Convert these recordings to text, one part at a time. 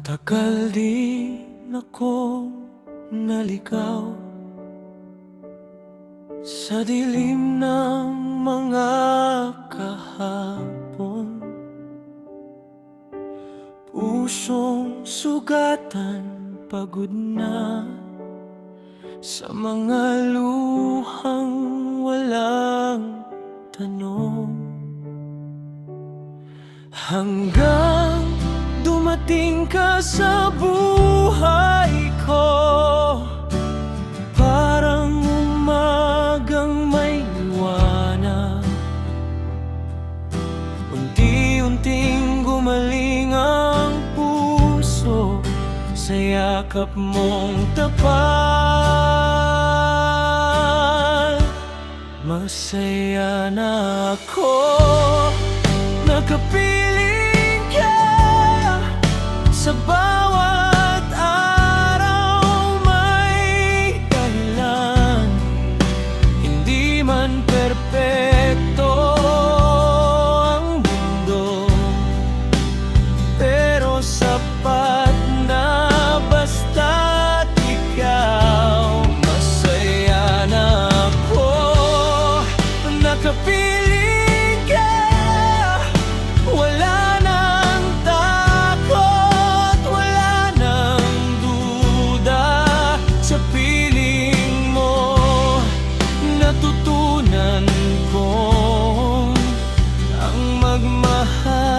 Matagal din ako naligaw sa dilim ng mga kahapon. Pusong sugatan, pagod na sa mga luhang walang tanong. Hanggang dumating ka sa buhay ko, parang umagang may liwanag. Unti-unting gumaling ang puso sa yakap mong tapat. Masaya na ako, nakapiling ka sa bawat araw. May dahilan, hindi man perpekto ang mundo, pero sapat na basta't ikaw. Masaya na ako, nakapiling ka. Wala nang takot, wala nang duda sa piling mo. Natutunan kong ang magmahal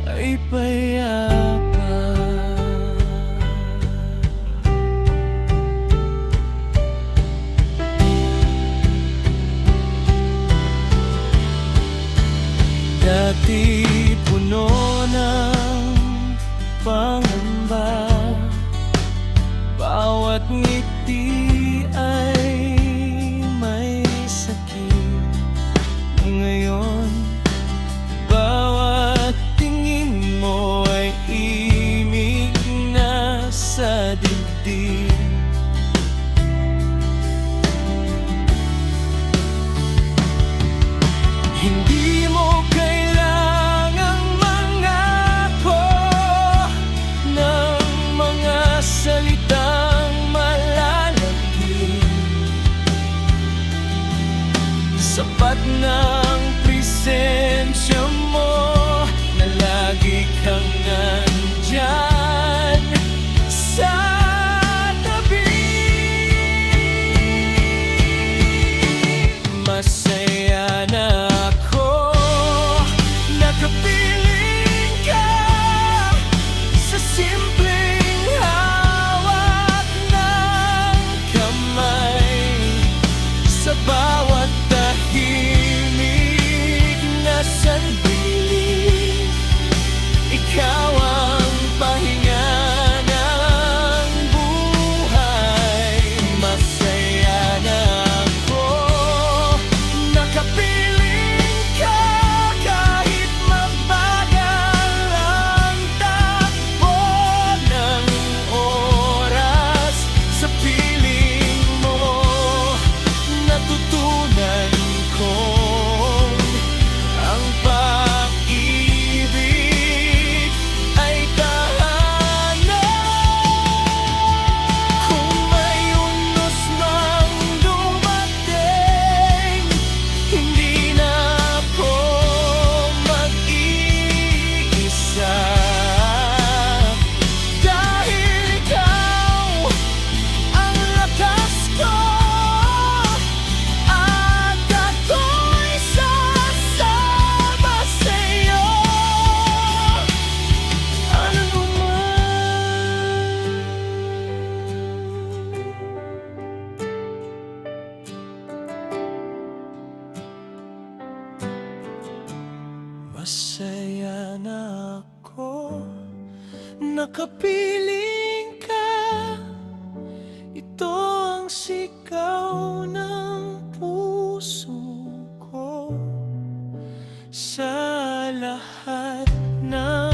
ay payapan. Dati puno ng pangamba, bawat ngiti ay may sakit. Ngayon, bawat tingin mo ay imig na sa dibdib. Hindi mo kailangang mangako ng mga salitang malalagim. Sapat ng presensya mo na lagi kang nandyan sa tabi. Masaya na ako, nakapiling ka sa simpleng hawak ng kamay. Sa bawat tahimik na sandali, ikaw ang pahinga ng buhay. Masaya na ako, nakapiling ka. Kahit mabagal ang takbo ng oras sa piling mo, natutunan kong ang pag-ibig ay tahanan. Kung may unos mang dumating, hindi na ako mag-iisa. Dahil ikaw ang lakas ko, at ako'y sasama sa'yo. Ano man. Masaya na ako, nakapiling ka. Ito ang sigaw ng puso ko sa lahat ng